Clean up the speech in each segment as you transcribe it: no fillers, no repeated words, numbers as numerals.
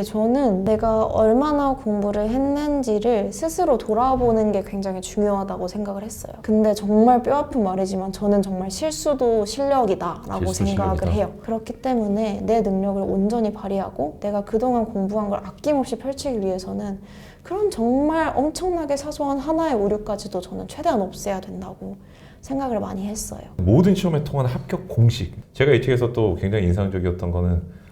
네, 저는 내가 얼마나 공부를 했는지를 스스로 돌아보는 게 굉장히 중요하다고 생각을 했어요. 근데 정말 뼈아픈 말이지만 저는 정말 실수도 실력이다라고 실수 생각을 실력이다. 해요. 그렇기 때문에 내 능력을 온전히 발휘하고 내가 그동안 공부한 걸 아낌없이 펼치기 위해서는 그런 정말 엄청나게 사소한 하나의 오류까지도 저는 최대한 없애야 된다고 생각을 많이 했어요. 모든 시험에 통한 합격 공식. 제가 이 책에서 또 굉장히 인상적이었던 거는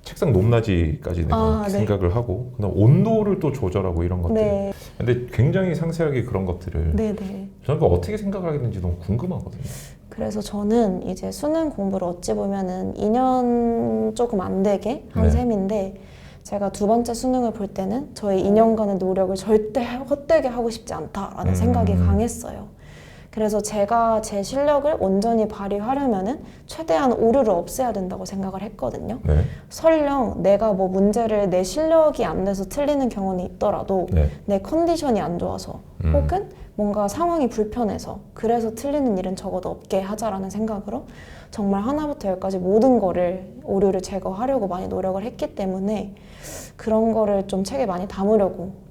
책상 높낮이까지 내가 네. 생각을 하고 그다음 온도를 또 조절하고 이런 것들. 네, 근데 굉장히 상세하게 그런 것들을 네, 네. 저는 그거 어떻게 생각하겠는지 너무 궁금하거든요. 그래서 저는 이제 수능 공부를 어찌 보면은 2년 조금 안 되게 한 네. 셈인데 제가 두 번째 수능을 볼 때는 저의 2년간의 노력을 절대 헛되게 하고 싶지 않다라는 생각이 강했어요. 그래서 제가 제 실력을 온전히 발휘하려면은 최대한 오류를 없애야 된다고 생각을 했거든요. 네. 설령 내가 뭐 문제를 내 실력이 안 돼서 틀리는 경우는 있더라도 네. 내 컨디션이 안 좋아서 혹은 뭔가 상황이 불편해서 그래서 틀리는 일은 적어도 없게 하자라는 생각으로 정말 하나부터 열까지 모든 거를 오류를 제거하려고 많이 노력을 했기 때문에 그런 거를 좀 책에 많이 담으려고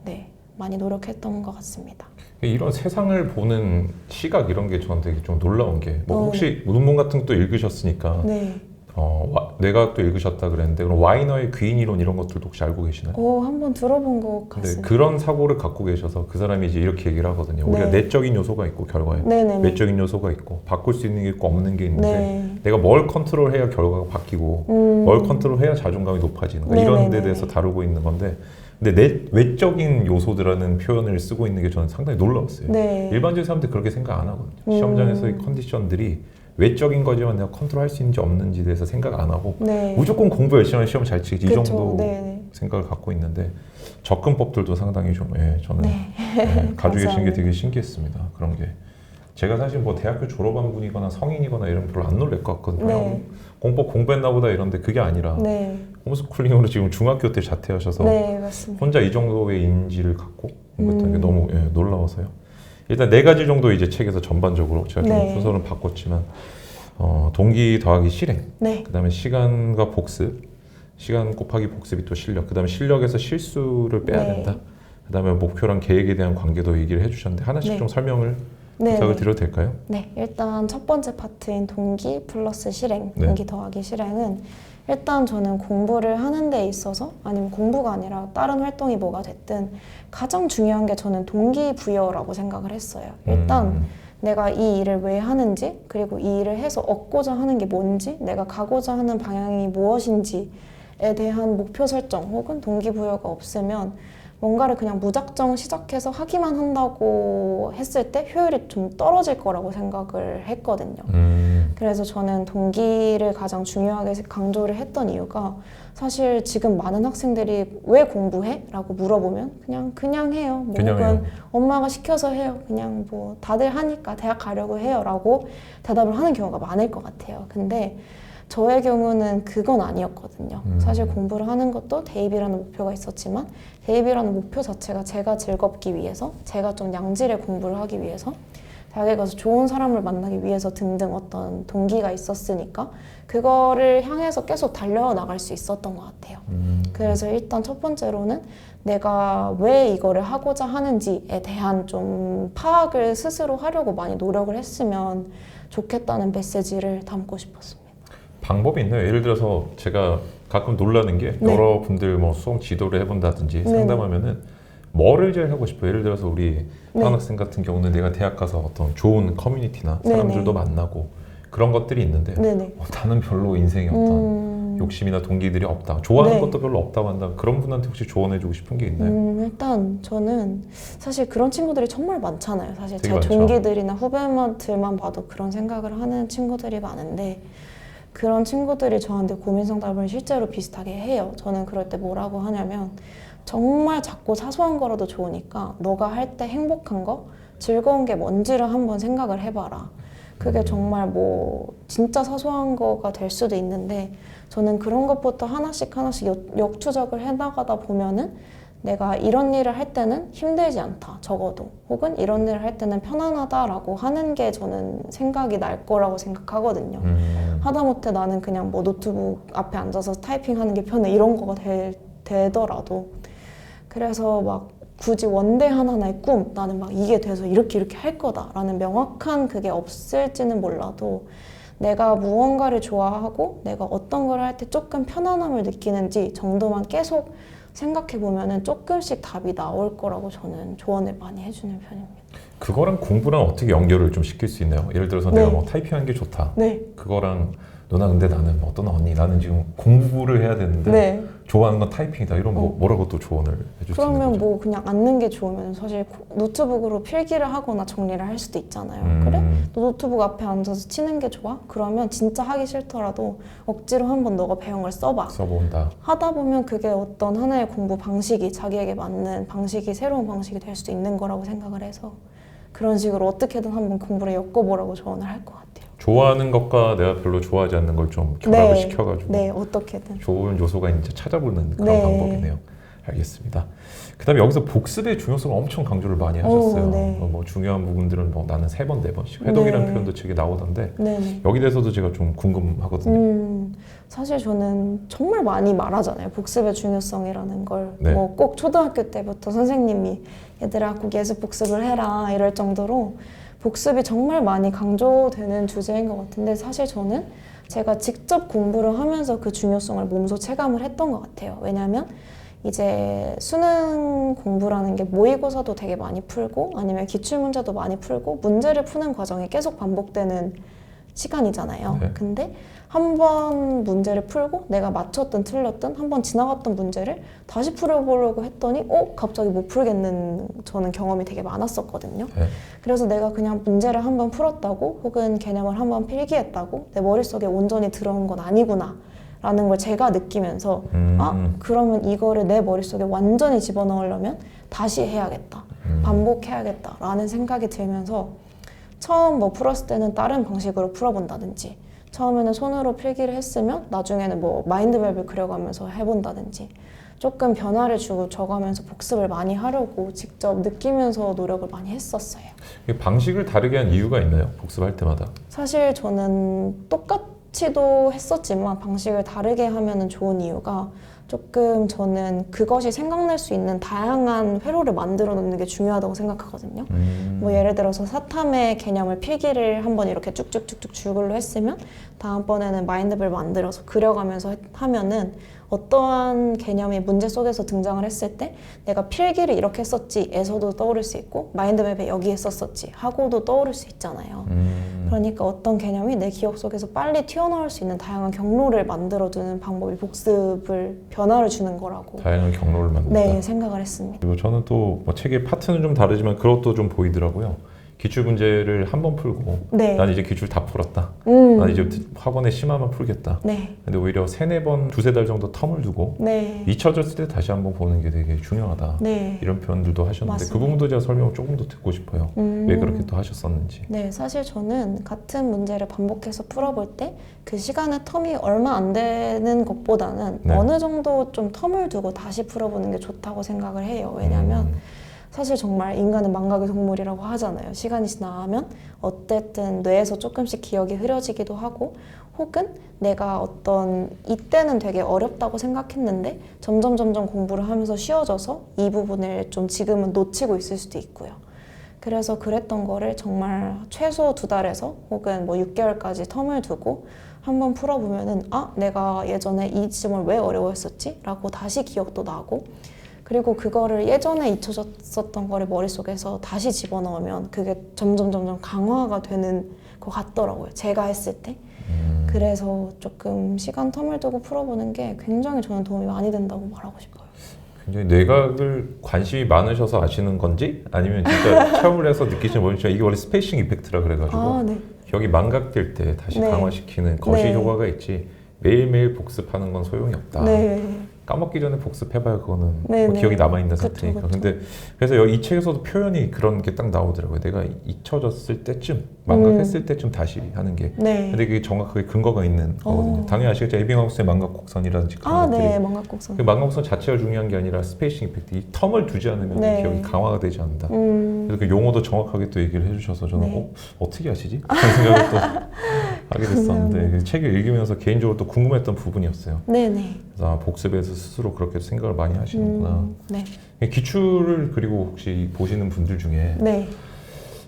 많이 노력했던 것 같습니다. 이런 세상을 보는 시각 이런 게 저한테 좀 놀라운 게 뭐 혹시 논문 같은 것도 읽으셨으니까 네. 뇌과학도 읽으셨다 그랬는데 그럼 와이너의 귀인 이론 이런 것들도 혹시 알고 계시나요? 한번 들어본 것 근데 같습니다. 그런 사고를 갖고 계셔서 그 사람이 이제 이렇게 얘기를 하거든요. 우리가 네. 내적인 요소가 있고 결과에 네네네. 외적인 요소가 있고 바꿀 수 있는 게 있고 없는 게 있는데 네. 내가 뭘 컨트롤해야 결과가 바뀌고 뭘 컨트롤해야 자존감이 높아지는 거 이런 데 대해서 다루고 있는 건데 근데 내 외적인 요소들라는 표현을 쓰고 있는 게 저는 상당히 놀라웠어요. 네. 일반적인 사람들 그렇게 생각 안 하거든요. 시험장에서의 컨디션들이 외적인 거지만 내가 컨트롤할 수 있는지 없는지에 대해서 생각 안 하고 네. 무조건 공부 열심히 하면 시험 잘 치겠지 이 그쵸. 정도 네네. 생각을 갖고 있는데 접근법들도 상당히 좀 저는 가지고 계신 게 감사합니다. 되게 신기했습니다. 그런 게 제가 사실 뭐 대학교 졸업한 분이거나 성인이거나 이런 별로 안 놀랄 것 같거든요. 네. 공법 공부했나 보다 이런데 그게 아니라 네. 홈스쿨링으로 지금 중학교 때 자퇴하셔서 네, 맞습니다. 혼자 이 정도의 인지를 갖고 공부했다는 게 너무 놀라워서요. 일단 4가지 정도 이제 책에서 전반적으로 제가 좀 네. 순서는 바꿨지만 동기 더하기 실행, 네. 그다음에 시간과 복습, 시간 곱하기 복습이 또 실력, 그다음에 실력에서 실수를 빼야 네. 된다. 그다음에 목표랑 계획에 대한 관계도 얘기를 해주셨는데 하나씩 네. 좀 설명을 네, 부탁을 네. 드려도 될까요? 네, 일단 첫 번째 파트인 동기 플러스 실행, 네. 동기 더하기 실행은 일단 저는 공부를 하는 데 있어서 아니면 공부가 아니라 다른 활동이 뭐가 됐든 가장 중요한 게 저는 동기부여라고 생각을 했어요. 일단 내가 이 일을 왜 하는지 그리고 이 일을 해서 얻고자 하는 게 뭔지 내가 가고자 하는 방향이 무엇인지에 대한 목표 설정 혹은 동기부여가 없으면 뭔가를 그냥 무작정 시작해서 하기만 한다고 했을 때 효율이 좀 떨어질 거라고 생각을 했거든요. 그래서 저는 동기를 가장 중요하게 강조를 했던 이유가 사실 지금 많은 학생들이 왜 공부해? 라고 물어보면 그냥 해요. 뭐 그냥 혹은 해요. 엄마가 시켜서 해요. 그냥 뭐 다들 하니까 대학 가려고 해요. 라고 대답을 하는 경우가 많을 것 같아요. 근데 저의 경우는 그건 아니었거든요. 사실 공부를 하는 것도 대입이라는 목표가 있었지만 대입이라는 목표 자체가 제가 즐겁기 위해서 제가 좀 양질의 공부를 하기 위해서 대학에 가서 좋은 사람을 만나기 위해서 등등 어떤 동기가 있었으니까 그거를 향해서 계속 달려나갈 수 있었던 것 같아요. 그래서 일단 첫 번째로는 내가 왜 이거를 하고자 하는지에 대한 좀 파악을 스스로 하려고 많이 노력을 했으면 좋겠다는 메시지를 담고 싶었습니다. 방법이 있나요? 예를 들어서 제가 가끔 놀라는 게 네. 여러분들 뭐 수험 지도를 해본다든지 네. 상담하면은 뭐를 제일 하고 싶어요? 예를 들어서 우리 네. 다은 학생 같은 경우는 내가 대학 가서 어떤 좋은 커뮤니티나 네네. 사람들도 만나고 그런 것들이 있는데 네네. 나는 별로 인생에 어떤 욕심이나 동기들이 없다. 좋아하는 네. 것도 별로 없다고 한다. 그런 분한테 혹시 조언해주고 싶은 게 있나요? 일단 저는 사실 그런 친구들이 정말 많잖아요. 사실 되게 제 많죠. 동기들이나 후배들만 봐도 그런 생각을 하는 친구들이 많은데 그런 친구들이 저한테 고민 상담을 실제로 비슷하게 해요. 저는 그럴 때 뭐라고 하냐면 정말 작고 사소한 거라도 좋으니까 너가 할 때 행복한 거, 즐거운 게 뭔지를 한번 생각을 해봐라. 그게 정말 뭐 진짜 사소한 거가 될 수도 있는데 저는 그런 것부터 하나씩 역추적을 해나가다 보면은 내가 이런 일을 할 때는 힘들지 않다, 적어도. 혹은 이런 일을 할 때는 편안하다라고 하는 게 저는 생각이 날 거라고 생각하거든요. 하다못해 나는 그냥 뭐 노트북 앞에 앉아서 타이핑하는 게 편해 이런 거가 될 되더라도. 그래서 막 굳이 원대한 하나의 꿈, 나는 막 이게 돼서 이렇게 할 거다라는 명확한 그게 없을지는 몰라도 내가 무언가를 좋아하고 내가 어떤 걸 할 때 조금 편안함을 느끼는지 정도만 계속 생각해 보면은 조금씩 답이 나올 거라고 저는 조언을 많이 해주는 편입니다. 그거랑 공부랑 어떻게 연결을 좀 시킬 수 있나요? 예를 들어서 네. 내가 뭐 타이핑하는 게 좋다. 네. 그거랑 누나 근데 나는 어떤 언니 나는 지금 공부를 해야 되는데 네. 좋아하는 건 타이핑이다. 이런 뭐라고 또 조언을 해줄 수 있는 그러면 거죠? 뭐 그냥 앉는 게 좋으면 사실 노트북으로 필기를 하거나 정리를 할 수도 있잖아요. 그래? 너 노트북 앞에 앉아서 치는 게 좋아? 그러면 진짜 하기 싫더라도 억지로 한번 너가 배운 걸 써봐. 써본다. 하다 보면 그게 어떤 하나의 공부 방식이 자기에게 맞는 방식이 새로운 방식이 될 수도 있는 거라고 생각을 해서 그런 식으로 어떻게든 한번 공부를 엮어보라고 조언을 할 것 같아요. 좋아하는 것과 내가 별로 좋아하지 않는 걸 좀 결합을 네. 시켜가지고 네, 어떻게든. 좋은 요소가 있는지 찾아보는 그런 네. 방법이네요. 알겠습니다. 그다음에 여기서 복습의 중요성을 엄청 강조를 많이 하셨어요. 네. 뭐 중요한 부분들은 뭐 나는 3번, 4번씩 회독이라는 네. 표현도 책에 나오던데 네네. 여기 대해서도 제가 좀 궁금하거든요. 사실 저는 정말 많이 말하잖아요. 복습의 중요성이라는 걸. 네. 뭐 꼭 초등학교 때부터 선생님이 얘들아 꼭 예습 복습을 해라 이럴 정도로 복습이 정말 많이 강조되는 주제인 것 같은데 사실 저는 제가 직접 공부를 하면서 그 중요성을 몸소 체감을 했던 것 같아요. 왜냐하면 이제 수능 공부라는 게 모의고사도 되게 많이 풀고 아니면 기출문제도 많이 풀고 문제를 푸는 과정이 계속 반복되는 시간이잖아요. 네. 근데 한 번 문제를 풀고 내가 맞췄든 틀렸든 한 번 지나갔던 문제를 다시 풀어보려고 했더니 갑자기 못 풀겠는 저는 경험이 되게 많았었거든요. 네. 그래서 내가 그냥 문제를 한 번 풀었다고 혹은 개념을 한 번 필기했다고 내 머릿속에 온전히 들어온 건 아니구나 라는 걸 제가 느끼면서 그러면 이거를 내 머릿속에 완전히 집어넣으려면 다시 해야겠다. 반복해야겠다 라는 생각이 들면서 처음 뭐 풀었을 때는 다른 방식으로 풀어본다든지 처음에는 손으로 필기를 했으면 나중에는 뭐 마인드맵을 그려가면서 해본다든지 조금 변화를 주고 적어가면서 복습을 많이 하려고 직접 느끼면서 노력을 많이 했었어요. 방식을 다르게 한 이유가 있나요? 복습할 때마다? 사실 저는 똑같이도 했었지만 방식을 다르게 하면은 좋은 이유가 조금 저는 그것이 생각날 수 있는 다양한 회로를 만들어 놓는 게 중요하다고 생각하거든요. 뭐 예를 들어서 사탐의 개념을 필기를 한번 이렇게 쭉쭉쭉쭉 줄글로 했으면 다음번에는 마인드맵을 만들어서 그려가면서 하면은 어떠한 개념이 문제 속에서 등장을 했을 때 내가 필기를 이렇게 했었지에서도 떠오를 수 있고 마인드맵에 여기 했었었지 하고도 떠오를 수 있잖아요. 그러니까 어떤 개념이 내 기억 속에서 빨리 튀어나올 수 있는 다양한 경로를 만들어주는 방법이 복습을 변화를 주는 거라고 다양한 경로를 만든다. 네, 생각을 했습니다. 그리고 저는 또 뭐 책의 파트는 좀 다르지만 그것도 좀 보이더라고요. 기출 문제를 한 번 풀고 네. 난 이제 기출 다 풀었다. 난 이제 학원에 심화만 풀겠다. 네. 근데 오히려 3-4번, 2-3달 정도 텀을 두고 네. 잊혀졌을 때 다시 한번 보는 게 되게 중요하다. 네. 이런 표현들도 하셨는데 맞습니다. 그 부분도 제가 설명을 조금 더 듣고 싶어요. 왜 그렇게 또 하셨었는지. 네, 사실 저는 같은 문제를 반복해서 풀어볼 때 그 시간의 텀이 얼마 안 되는 것보다는 네. 어느 정도 좀 텀을 두고 다시 풀어보는 게 좋다고 생각을 해요. 왜냐하면 사실 정말 인간은 망각의 동물이라고 하잖아요. 시간이 지나면 어쨌든 뇌에서 조금씩 기억이 흐려지기도 하고 혹은 내가 어떤 이때는 되게 어렵다고 생각했는데 점점 공부를 하면서 쉬워져서 이 부분을 좀 지금은 놓치고 있을 수도 있고요. 그래서 그랬던 거를 정말 최소 2달에서 혹은 뭐 6개월까지 텀을 두고 한번 풀어보면은 내가 예전에 이 지점을 왜 어려워했었지? 라고 다시 기억도 나고 그리고 그거를 예전에 잊혀졌었던 거를 머릿속에서 다시 집어넣으면 그게 점점 강화가 되는 것 같더라고요. 제가 했을 때. 그래서 조금 시간 텀을 두고 풀어보는 게 굉장히 저는 도움이 많이 된다고 말하고 싶어요. 굉장히 뇌각을 관심이 많으셔서 아시는 건지 아니면 진짜 체험을 해서 느끼시는 건지 이게 원래 스페이싱 이펙트라 그래가지고 네. 기억이 망각될 때 다시 네. 강화시키는 거시 네. 효과가 있지 매일매일 복습하는 건 소용이 없다. 네. 까먹기 전에 복습해봐야 그거는 네, 뭐 네. 기억이 남아있는 그쵸, 상태니까. 그쵸. 근데 그래서 이 책에서도 표현이 그런 게 딱 나오더라고요. 내가 잊혀졌을 때쯤, 망각했을 때쯤 다시 하는 게. 네. 근데 그게 정확하게 근거가 있는 거거든요. 당연히 아시겠죠. 에빙하우스의 망각곡선이라든지 그런 것들이. 네, 망각곡선. 그 망각곡선 자체가 중요한 게 아니라 스페이싱 이펙트, 이 텀을 두지 않으면 네. 기억이 강화가 되지 않는다. 그래서 그 용어도 정확하게 또 얘기를 해주셔서 저는 네. 어떻게 하시지? 그런 생각을 또 하게 됐었는데 그 책을 읽으면서 개인적으로 또 궁금했던 부분이었어요. 네네. 그래서 복습에서 스스로 그렇게 생각을 많이 하시는구나. 네. 기출을 그리고 혹시 보시는 분들 중에 네.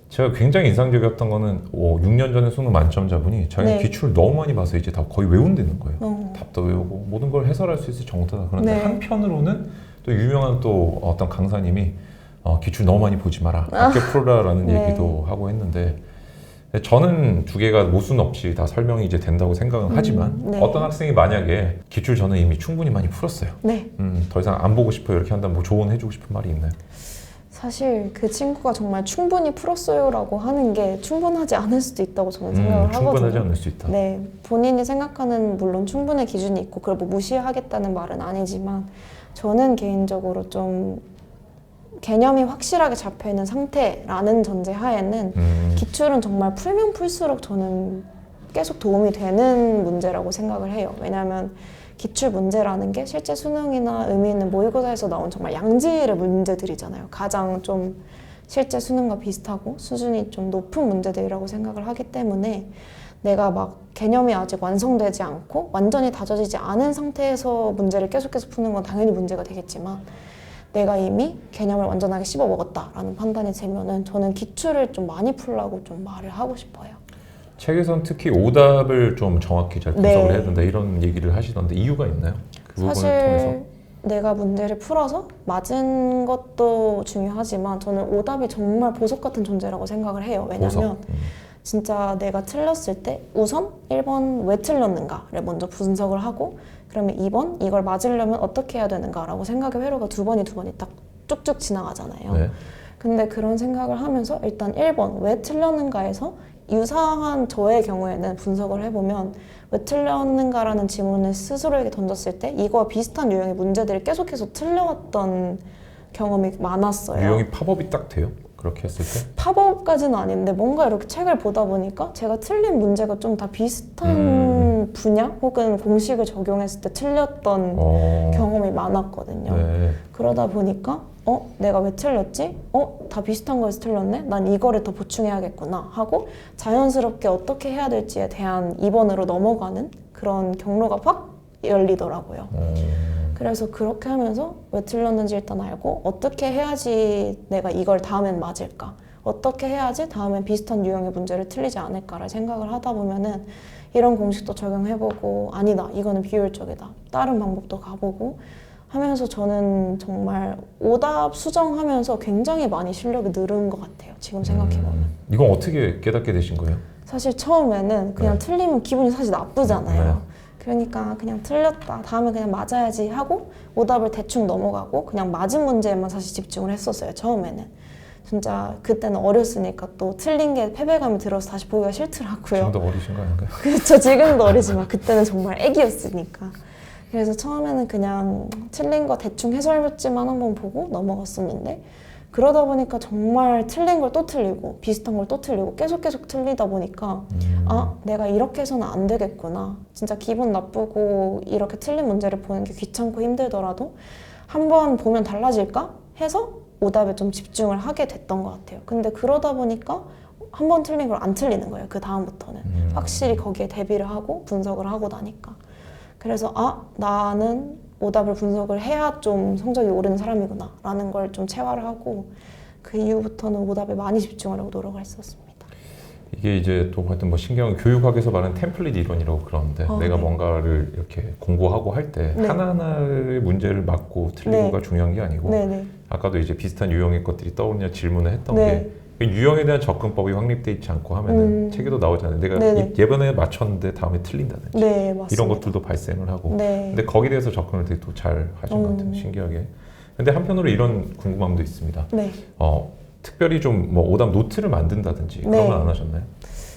제가 굉장히 인상적이었던 거는 6년 전에 수능 만점자분이 자기는 네. 기출을 너무 많이 봐서 이제 다 거의 외운다는 거예요. 답도 외우고 모든 걸 해설할 수 있을 정도다. 그런데 네. 한편으로는 또 유명한 또 어떤 강사님이 기출 너무 많이 보지 마라, 아껴 풀어라라는 네. 얘기도 하고 했는데 저는 두 개가 모순 없이 다 설명이 이제 된다고 생각은 하지만 네. 어떤 학생이 만약에 기출 저는 이미 충분히 많이 풀었어요. 네. 더 이상 안 보고 싶어요 이렇게 한다면 뭐 조언해주고 싶은 말이 있나요? 사실 그 친구가 정말 충분히 풀었어요라고 하는 게 충분하지 않을 수도 있다고 저는 생각을 하거든요. 충분하지 않을 수 있다. 네, 본인이 생각하는 물론 충분의 기준이 있고 그걸 뭐 무시하겠다는 말은 아니지만 저는 개인적으로 좀 개념이 확실하게 잡혀 있는 상태라는 전제 하에는 기출은 정말 풀면 풀수록 저는 계속 도움이 되는 문제라고 생각을 해요. 왜냐하면 기출 문제라는 게 실제 수능이나 의미 있는 모의고사에서 나온 정말 양질의 문제들이잖아요. 가장 좀 실제 수능과 비슷하고 수준이 좀 높은 문제들이라고 생각을 하기 때문에 내가 막 개념이 아직 완성되지 않고 완전히 다져지지 않은 상태에서 문제를 계속해서 푸는 건 당연히 문제가 되겠지만 내가 이미 개념을 완전하게 씹어 먹었다라는 판단이 들면은 저는 기출을 좀 많이 풀라고 좀 말을 하고 싶어요. 책에선 특히 오답을 좀 정확히 잘 분석을 네. 해야 된다 이런 얘기를 하시던데 이유가 있나요? 그 부분을 통해서? 사실 내가 문제를 풀어서 맞은 것도 중요하지만 저는 오답이 정말 보석 같은 존재라고 생각을 해요. 왜냐하면 진짜 내가 틀렸을 때 우선 1번 왜 틀렸는가를 먼저 분석을 하고 그러면 2번 이걸 맞으려면 어떻게 해야 되는가라고 생각의 회로가 두 번이 딱 쭉쭉 지나가잖아요. 네. 근데 그런 생각을 하면서 일단 1번 왜 틀렸는가에서 유사한 저의 경우에는 분석을 해보면 왜 틀렸는가라는 질문을 스스로에게 던졌을 때 이거와 비슷한 유형의 문제들을 계속해서 틀려왔던 경험이 많았어요. 유형이 팝업이 딱 돼요? 그렇게 했을 때? 팝업까지는 아닌데 뭔가 이렇게 책을 보다 보니까 제가 틀린 문제가 좀 다 비슷한 분야 혹은 공식을 적용했을 때 틀렸던 경험이 많았거든요. 네. 그러다 보니까 내가 왜 틀렸지? 다 비슷한 거에서 틀렸네? 난 이거를 더 보충해야겠구나 하고 자연스럽게 어떻게 해야 될지에 대한 2번으로 넘어가는 그런 경로가 확 열리더라고요. 그래서 그렇게 하면서 왜 틀렸는지 일단 알고 어떻게 해야지 내가 이걸 다음엔 맞을까? 어떻게 해야지 다음엔 비슷한 유형의 문제를 틀리지 않을까를 생각을 하다 보면은 이런 공식도 적용해보고 아니다, 이거는 비효율적이다. 다른 방법도 가보고 하면서 저는 정말 오답 수정하면서 굉장히 많이 실력이 늘은 것 같아요. 지금 생각해보면. 이건 어떻게 깨닫게 되신 거예요? 사실 처음에는 그냥 네. 틀리면 기분이 사실 나쁘잖아요. 네. 그러니까 그냥 틀렸다, 다음에 그냥 맞아야지 하고 오답을 대충 넘어가고 그냥 맞은 문제에만 사실 집중을 했었어요. 처음에는. 진짜 그때는 어렸으니까 또 틀린 게 패배감이 들어서 다시 보기가 싫더라고요. 지금도 어리신 거 아닌가요? 그렇죠. 지금도 어리지만 그때는 정말 애기였으니까. 그래서 처음에는 그냥 틀린 거 대충 해설했지만 한번 보고 넘어갔었는데 그러다 보니까 정말 틀린 걸 또 틀리고 비슷한 걸 또 틀리고 계속 틀리다 보니까 내가 이렇게 해서는 안 되겠구나. 진짜 기분 나쁘고 이렇게 틀린 문제를 보는 게 귀찮고 힘들더라도 한번 보면 달라질까 해서 오답에 좀 집중을 하게 됐던 것 같아요. 근데 그러다 보니까 한 번 틀린 걸 안 틀리는 거예요. 그 다음부터는. 확실히 거기에 대비를 하고 분석을 하고 나니까. 그래서 나는 오답을 분석을 해야 좀 성적이 오르는 사람이구나 라는 걸 좀 체화를 하고 그 이후부터는 오답에 많이 집중하려고 노력을 했었습니다. 이게 이제 또 하여튼 뭐 신경 교육학에서 말하는 템플릿 이론이라고 그러는데 내가 네. 뭔가를 이렇게 공부하고 할 때 네. 하나하나의 문제를 맞고 틀리고가 네. 중요한 게 아니고 네네. 아까도 이제 비슷한 유형의 것들이 떠오르냐 질문을 했던 네. 게 유형에 대한 접근법이 확립돼 있지 않고 하면은 책에도 나오잖아요. 내가 네네. 예번에 맞췄는데 다음에 틀린다든지 네, 맞습니다. 이런 것들도 발생을 하고 네. 근데 거기에 대해서 접근을 되게 또 잘 하신 것 같아요. 신기하게. 근데 한편으로 이런 궁금함도 있습니다. 네. 특별히 좀 뭐 오답 노트를 만든다든지 그런 네. 건 안 하셨나요?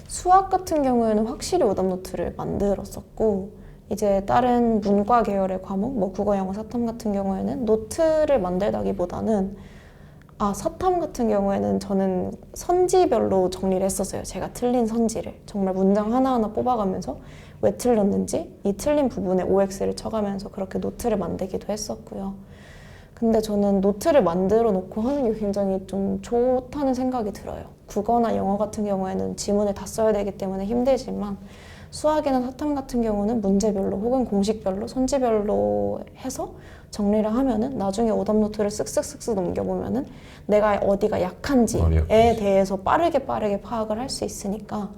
수학 같은 경우에는 확실히 오답 노트를 만들었었고 이제 다른 문과 계열의 과목, 뭐 국어, 영어, 사탐 같은 경우에는 노트를 만들다기보다는 사탐 같은 경우에는 저는 선지별로 정리를 했었어요. 제가 틀린 선지를 정말 문장 하나하나 뽑아가면서 왜 틀렸는지 이 틀린 부분에 OX를 쳐가면서 그렇게 노트를 만들기도 했었고요. 근데 저는 노트를 만들어 놓고 하는 게 굉장히 좀 좋다는 생각이 들어요. 국어나 영어 같은 경우에는 지문을 다 써야 되기 때문에 힘들지만 수학이나 사탐 같은 경우는 문제별로 혹은 공식별로 선지별로 해서 정리를 하면은 나중에 오답 노트를 쓱쓱쓱쓱 넘겨보면은 내가 어디가 약한지에 대해서 빠르게 파악을 할 수 있으니까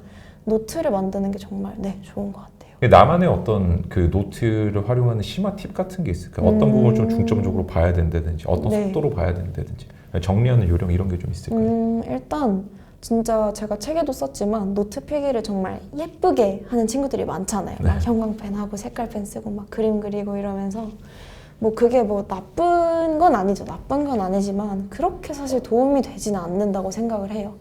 노트를 만드는 게 정말 좋은 것 같아요. 나만의 어떤 그 노트를 활용하는 심화 팁 같은 게 있을까요? 어떤 부분을 좀 중점적으로 봐야 된다든지 어떤 속도로 봐야 된다든지 정리하는 요령 이런 게 좀 있을까요? 일단 진짜 제가 책에도 썼지만 노트 필기를 정말 예쁘게 하는 친구들이 많잖아요. 막 형광펜하고 색깔펜 쓰고 막 그림 그리고 이러면서 뭐 그게 뭐 나쁜 건 아니죠. 나쁜 건 아니지만 그렇게 사실 도움이 되지는 않는다고 생각을 해요.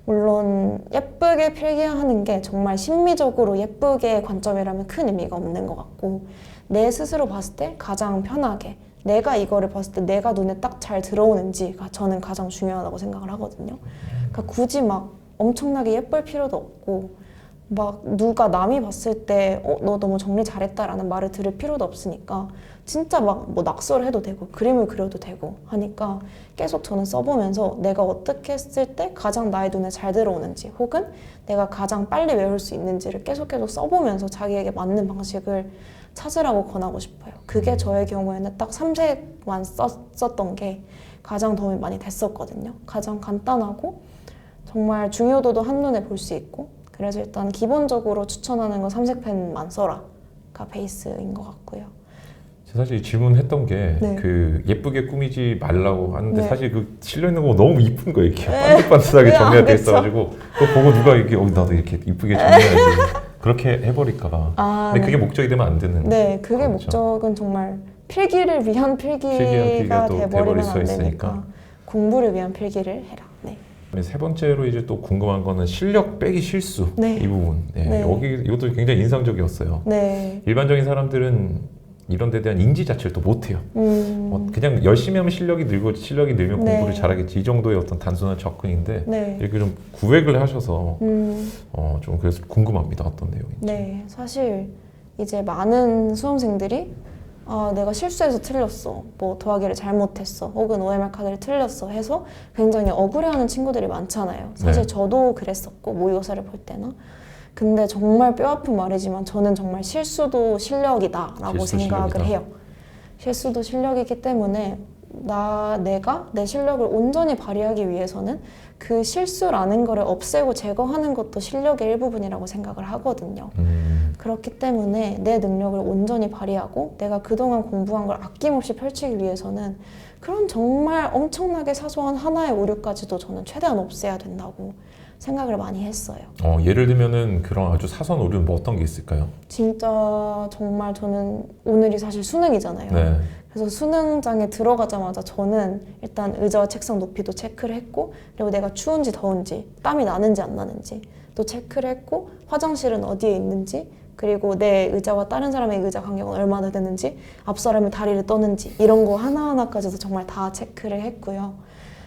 물론 예쁘게 필기하는 게 정말 심미적으로 예쁘게 관점이라면 큰 의미가 없는 것 같고 내 스스로 봤을 때 가장 편하게 내가 이거를 봤을 때 내가 눈에 딱 잘 들어오는지가 저는 가장 중요하다고 생각을 하거든요. 그러니까 굳이 막 엄청나게 예쁠 필요도 없고 막 누가 남이 봤을 때 너 너무 정리 잘했다라는 말을 들을 필요도 없으니까 진짜 막 뭐 낙서를 해도 되고 그림을 그려도 되고 하니까 계속 저는 써보면서 내가 어떻게 했을 때 가장 나의 눈에 잘 들어오는지 혹은 내가 가장 빨리 외울 수 있는지를 계속 써보면서 자기에게 맞는 방식을 찾으라고 권하고 싶어요. 그게 저의 경우에는 딱 3색만 썼던 게 가장 도움이 많이 됐었거든요. 가장 간단하고 정말 중요도도 한눈에 볼 수 있고 그래서 일단 기본적으로 추천하는 건 삼색펜만 써라가 베이스인 것 같고요. 사실 질문했던 게 그 예쁘게 꾸미지 말라고 하는데 사실 그 실려 있는 거 너무 이쁜 거예요. 이렇게 반듯반듯하게 정리가 돼 있어가지고 그거 보고 누가 이렇게 나도 이렇게 이쁘게 정리해야지 그렇게 해버릴까봐. 근데 그게 목적이 되면 안 되는. 네, 그게 거죠. 목적은 정말 필기를 위한 필기가 돼버리면 안 되니까 공부를 위한 필기를 해라. 세 번째로 이제 또 궁금한 거는 실력 빼기 실수 이 부분. 여기 이것도 굉장히 인상적이었어요. 일반적인 사람들은 이런 데 대한 인지 자체를 또 못해요. 그냥 열심히 하면 실력이 늘고 실력이 늘면 공부를 잘하겠지 이 정도의 어떤 단순한 접근인데 이렇게 좀 구획을 하셔서 좀 그래서 궁금합니다. 어떤 내용인지. 네, 사실 이제 많은 수험생들이 내가 실수해서 틀렸어. 뭐 더하기를 잘못했어. 혹은 OMR 카드를 틀렸어 해서 굉장히 억울해하는 친구들이 많잖아요. 사실 저도 그랬었고 모의고사를 볼 때나. 근데 정말 뼈아픈 말이지만 저는 정말 실수도 실력이다라고 생각을 해요. 실수도 실력이기 때문에 내가 내 실력을 온전히 발휘하기 위해서는 그 실수라는 거를 없애고 제거하는 것도 실력의 일부분이라고 생각을 하거든요. 그렇기 때문에 내 능력을 온전히 발휘하고 내가 그동안 공부한 걸 아낌없이 펼치기 위해서는 그런 정말 엄청나게 사소한 하나의 오류까지도 저는 최대한 없애야 된다고 생각을 많이 했어요. 예를 들면은 그런 아주 사소한 오류는 뭐 어떤 게 있을까요? 진짜 정말 저는 오늘이 사실 수능이잖아요. 그래서 수능장에 들어가자마자 저는 일단 의자와 책상 높이도 체크를 했고 그리고 내가 추운지 더운지 땀이 나는지 안 나는지 또 체크를 했고 화장실은 어디에 있는지 그리고 내 의자와 다른 사람의 의자 간격은 얼마나 되는지 앞 사람이 다리를 떠는지 이런 거 하나하나까지도 정말 다 체크를 했고요.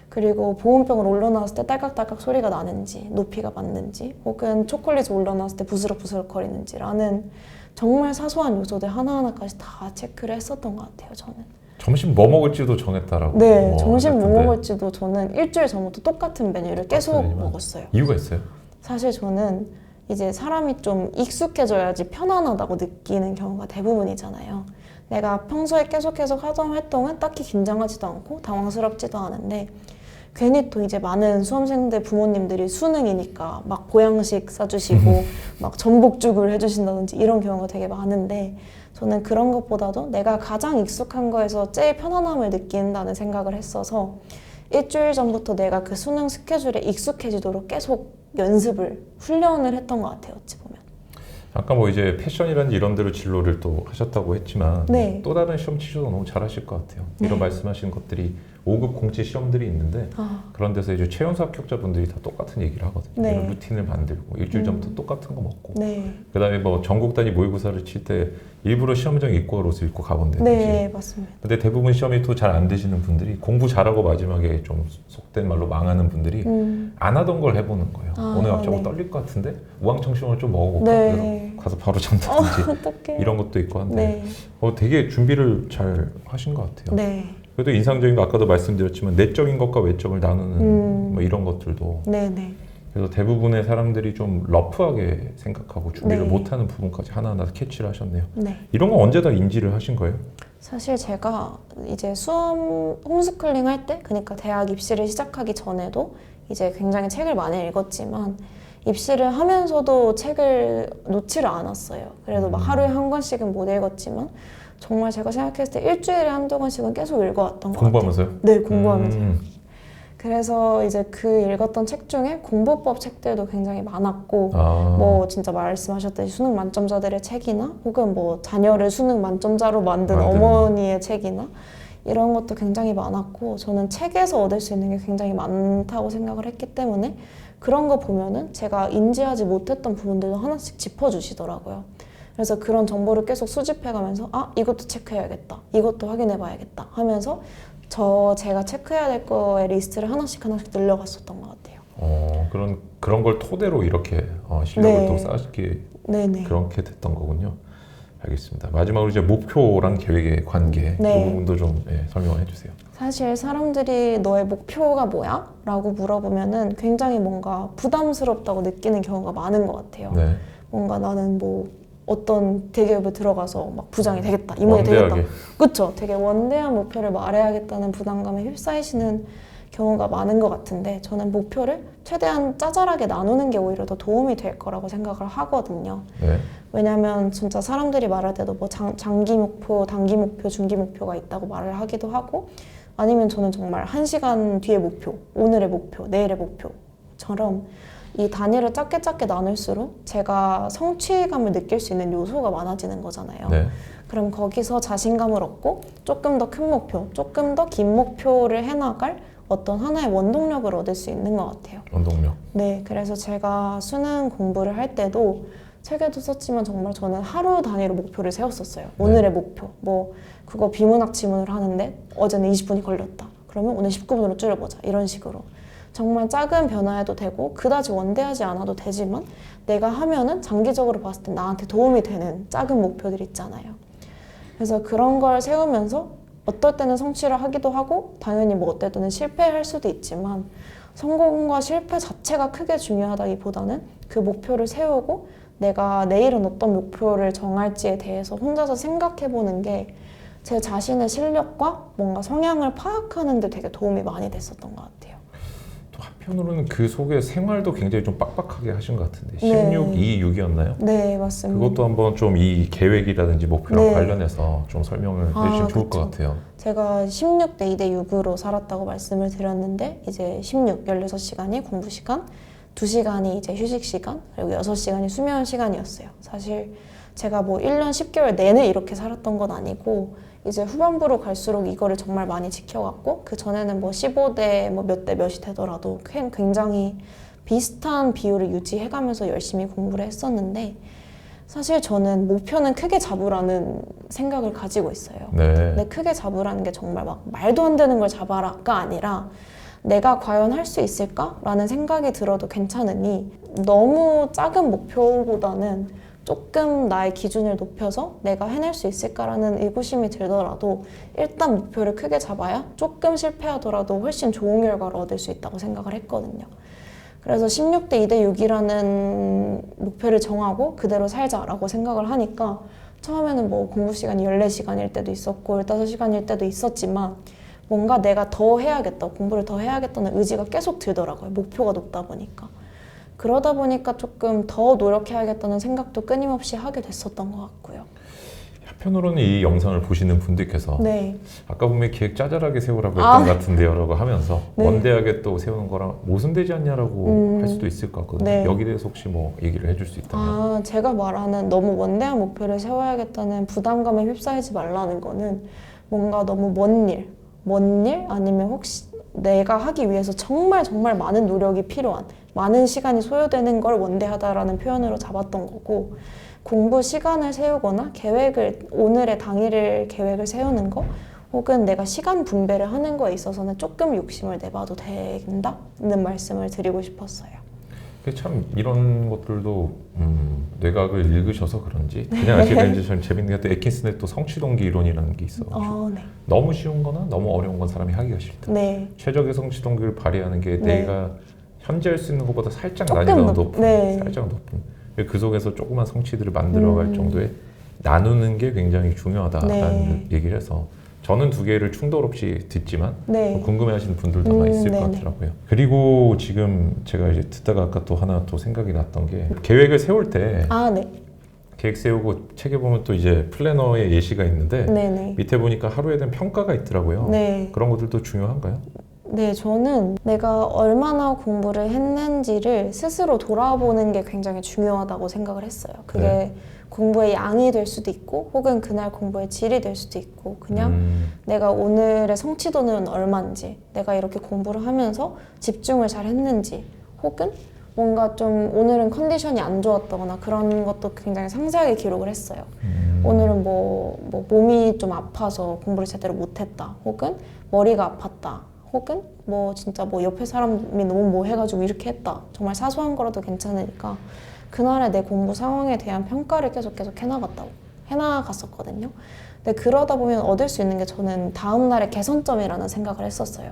그리고 보온병을 올려놨을 때 딸깍딸깍 소리가 나는지 높이가 맞는지 혹은 초콜릿을 올려놨을 때 부스럭부스럭 거리는지 라는 정말 사소한 요소들 하나하나까지 다 체크를 했었던 것 같아요. 저는 점심 뭐 먹을지도 정했다라고. 점심 뭐 먹을지도 저는 일주일 전부터 똑같은 메뉴를 계속 먹었어요. 이유가 있어요? 사실 저는 이제 사람이 좀 익숙해져야지 편안하다고 느끼는 경우가 대부분이잖아요. 내가 평소에 계속해서 하던 활동은 딱히 긴장하지도 않고 당황스럽지도 않은데 괜히 또 이제 많은 수험생들 부모님들이 수능이니까 막 보양식 싸주시고 막 전복죽을 해주신다든지 이런 경우가 되게 많은데 저는 그런 것보다도 내가 가장 익숙한 거에서 제일 편안함을 느낀다는 생각을 했어서 일주일 전부터 내가 그 수능 스케줄에 익숙해지도록 계속 연습을, 훈련을 했던 것 같아요. 어찌 보면. 아까 뭐 이제 패션이라든지 이런 데로 진로를 또 하셨다고 했지만 또 다른 시험 치셔도 너무 잘하실 것 같아요. 이런 말씀하신 것들이 5급 공채 시험들이 있는데 그런 데서 이제 최연소 합격자분들이 다 똑같은 얘기를 하거든요. 이런 루틴을 만들고 일주일 전부터 똑같은 거 먹고 그다음에 뭐 전국 단위 모의고사를 칠 때 일부러 시험장 입고 갈 옷을 입고 가본다든지 맞습니다. 근데 대부분 시험이 또 잘 안 되시는 분들이 공부 잘하고 마지막에 좀 속된 말로 망하는 분들이 안 하던 걸 해보는 거예요. 오늘 갑자기 떨릴 것 같은데 우황청심을 좀 먹어볼까? 그래서 가서 바로 잔다든지 이런 것도 있고 한데 되게 준비를 잘 하신 것 같아요. 그래도 인상적인 거 아까도 말씀드렸지만 내적인 것과 외적을 나누는 뭐 이런 것들도 그래서 대부분의 사람들이 좀 러프하게 생각하고 준비를 네. 못하는 부분까지 하나하나 캐치를 하셨네요. 네. 이런 건 언제 다 인지를 하신 거예요? 사실 제가 이제 수험 홈스쿨링 할 때, 그러니까 대학 입시를 시작하기 전에도 이제 굉장히 책을 많이 읽었지만 입시를 하면서도 책을 놓지를 않았어요. 그래도 막 하루에 한 권씩은 못 읽었지만 정말 제가 생각했을 때 일주일에 한두 권씩은 계속 읽어왔던 것 같아요. 공부하면서요? 네, 공부하면서요. 그래서 이제 그 읽었던 책 중에 공부법 책들도 굉장히 많았고 뭐 진짜 말씀하셨듯이 수능 만점자들의 책이나 혹은 뭐 자녀를 수능 만점자로 만든 어머니의 책이나 이런 것도 굉장히 많았고 저는 책에서 얻을 수 있는 게 굉장히 많다고 생각을 했기 때문에 그런 거 보면은 제가 인지하지 못했던 부분들도 하나씩 짚어주시더라고요. 그래서 그런 정보를 계속 수집해가면서 아, 이것도 체크해야겠다, 이것도 확인해봐야겠다 하면서 제가 체크해야 될 거의 리스트를 하나씩 늘려갔었던 것 같아요. 그런 걸 토대로 이렇게 실력을 네. 또 쌓기 네네. 그렇게 됐던 거군요. 알겠습니다. 마지막으로 이제 목표랑 계획의 관계 네. 이 부분도 좀 설명해 주세요. 사실 사람들이 너의 목표가 뭐야? 라고 물어보면은 굉장히 뭔가 부담스럽다고 느끼는 경우가 많은 것 같아요. 네. 뭔가 나는 뭐 어떤 대기업에 들어가서 막 부장이 되겠다, 임원이 되겠다. 그쵸? 되게 원대한 목표를 말해야겠다는 부담감에 휩싸이시는 경우가 많은 것 같은데 저는 목표를 최대한 짜잘하게 나누는 게 오히려 더 도움이 될 거라고 생각을 하거든요. 네. 왜냐하면 진짜 사람들이 말할 때도 뭐 장기 목표, 단기 목표, 중기 목표가 있다고 말을 하기도 하고 아니면 저는 정말 1시간 뒤의 목표, 오늘의 목표, 내일의 목표처럼 이 단위를 작게 나눌수록 제가 성취감을 느낄 수 있는 요소가 많아지는 거잖아요. 네. 그럼 거기서 자신감을 얻고 조금 더 큰 목표, 조금 더 긴 목표를 해나갈 어떤 하나의 원동력을 얻을 수 있는 것 같아요. 원동력. 네, 그래서 제가 수능 공부를 할 때도 책에도 썼지만 정말 저는 하루 단위로 목표를 세웠었어요. 오늘의 목표. 뭐 국어 비문학 지문을 하는데 어제는 20분이 걸렸다. 그러면 오늘 19분으로 줄여보자. 이런 식으로. 정말 작은 변화해도 되고 그다지 원대하지 않아도 되지만 내가 하면은 장기적으로 봤을 때 나한테 도움이 되는 작은 목표들 있잖아요. 그래서 그런 걸 세우면서 어떨 때는 성취를 하기도 하고 당연히 뭐 어떨 때는 실패할 수도 있지만 성공과 실패 자체가 크게 중요하다기보다는 그 목표를 세우고 내가 내일은 어떤 목표를 정할지에 대해서 혼자서 생각해보는 게 제 자신의 실력과 뭔가 성향을 파악하는 데 되게 도움이 많이 됐었던 것 같아요. 또 한편으로는 그 속에 생활도 굉장히 좀 빡빡하게 하신 것 같은데 16, 네. 2, 6이었나요? 네, 맞습니다. 그것도 한번 좀 이 계획이라든지 목표랑 네. 관련해서 좀 설명을 해주시면 좋을 것 같아요. 제가 16대 2대 6으로 살았다고 말씀을 드렸는데 이제 16, 16시간이 공부 시간, 2시간이 이제 휴식 시간, 그리고 6시간이 수면 시간이었어요. 사실 제가 뭐 1년 10개월 내내 이렇게 살았던 건 아니고 이제 후반부로 갈수록 이거를 정말 많이 지켜갔고 그 전에는 뭐 15대 뭐 몇 대 몇이 되더라도 굉장히 비슷한 비율을 유지해가면서 열심히 공부를 했었는데 사실 저는 목표는 크게 잡으라는 생각을 가지고 있어요. 네. 근데 크게 잡으라는 게 정말 막 말도 안 되는 걸 잡아라가 아니라 내가 과연 할 수 있을까라는 생각이 들어도 괜찮으니 너무 작은 목표보다는 조금 나의 기준을 높여서 내가 해낼 수 있을까라는 의구심이 들더라도 일단 목표를 크게 잡아야 조금 실패하더라도 훨씬 좋은 결과를 얻을 수 있다고 생각을 했거든요. 그래서 16대 2대 6이라는 목표를 정하고 그대로 살자라고 생각을 하니까 처음에는 뭐 공부 시간이 14시간일 때도 있었고 15시간일 때도 있었지만 뭔가 내가 더 해야겠다, 공부를 더 해야겠다는 의지가 계속 들더라고요. 목표가 높다 보니까. 그러다 보니까 조금 더 노력해야겠다는 생각도 끊임없이 하게 됐었던 것 같고요. 한편으로는 이 영상을 보시는 분들께서 네. 아까 보면 계획 짜잘하게 세우라고 했던 것 같은데요 라고 하면서 네. 원대하게 또 세우는 거랑 모순되지 않냐라고 할 수도 있을 것 같거든요. 네. 여기에 대해서 혹시 뭐 얘기를 해줄 수 있다면? 제가 말하는 너무 원대한 목표를 세워야겠다는 부담감에 휩싸이지 말라는 거는 뭔가 너무 먼 일 아니면 혹시 내가 하기 위해서 정말 많은 노력이 필요한 많은 시간이 소요되는 걸 원대하다라는 표현으로 잡았던 거고 공부 시간을 세우거나 오늘의 당일을 계획을 세우는 거 혹은 내가 시간 분배를 하는 거에 있어서는 조금 욕심을 내봐도 된다는 말씀을 드리고 싶었어요. 참 이런 것들도 뇌과학을 읽으셔서 그런지 그냥 아시게 되는지 저는 재밌는 게 또 에킨슨의 또 성취동기 이론이라는 게 있어가지고 네. 너무 쉬운 거나 너무 어려운 건 사람이 하기가 싫다. 네. 최적의 성취동기를 발휘하는 게 내가 현재 할 수 있는 것보다 살짝 난이도가 높은, 네. 살짝 높은. 그 속에서 조그만 성취들을 만들어갈 정도의 나누는 게 굉장히 중요하다라는 네. 얘기를 해서 저는 두 개를 충돌 없이 듣지만 네. 궁금해하시는 분들도 아마 있을 것 같더라고요. 그리고 지금 제가 이제 듣다가 아까 또 하나 또 생각이 났던 게 계획을 세울 때 네. 계획 세우고 책에 보면 또 이제 플래너의 예시가 있는데 네네. 밑에 보니까 하루에 대한 평가가 있더라고요. 네. 그런 것들도 중요한가요? 네, 저는 내가 얼마나 공부를 했는지를 스스로 돌아보는 게 굉장히 중요하다고 생각을 했어요. 그게 네. 공부의 양이 될 수도 있고 혹은 그날 공부의 질이 될 수도 있고 그냥 내가 오늘의 성취도는 얼마인지 내가 이렇게 공부를 하면서 집중을 잘 했는지 혹은 뭔가 좀 오늘은 컨디션이 안 좋았다거나 그런 것도 굉장히 상세하게 기록을 했어요. 오늘은 뭐 몸이 좀 아파서 공부를 제대로 못했다 혹은 머리가 아팠다 혹은 뭐 진짜 뭐 옆에 사람이 너무 뭐 해가지고 이렇게 했다. 정말 사소한 거라도 괜찮으니까 그날의 내 공부 상황에 대한 평가를 계속 해나갔었거든요. 근데 그러다 보면 얻을 수 있는 게 저는 다음 날의 개선점이라는 생각을 했었어요.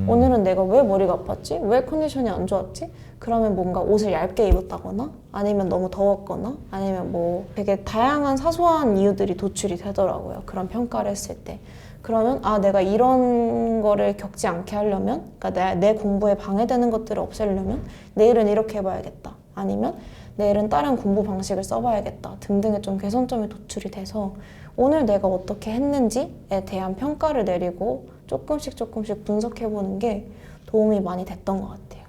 오늘은 내가 왜 머리가 아팠지? 왜 컨디션이 안 좋았지? 그러면 뭔가 옷을 얇게 입었다거나 아니면 너무 더웠거나 아니면 뭐 되게 다양한 사소한 이유들이 도출이 되더라고요. 그런 평가를 했을 때. 그러면 내가 이런 거를 겪지 않게 하려면 그러니까 내 공부에 방해되는 것들을 없애려면 내일은 이렇게 해봐야겠다. 아니면 내일은 다른 공부 방식을 써봐야겠다. 등등의 좀 개선점이 도출이 돼서 오늘 내가 어떻게 했는지에 대한 평가를 내리고 조금씩 분석해보는 게 도움이 많이 됐던 것 같아요.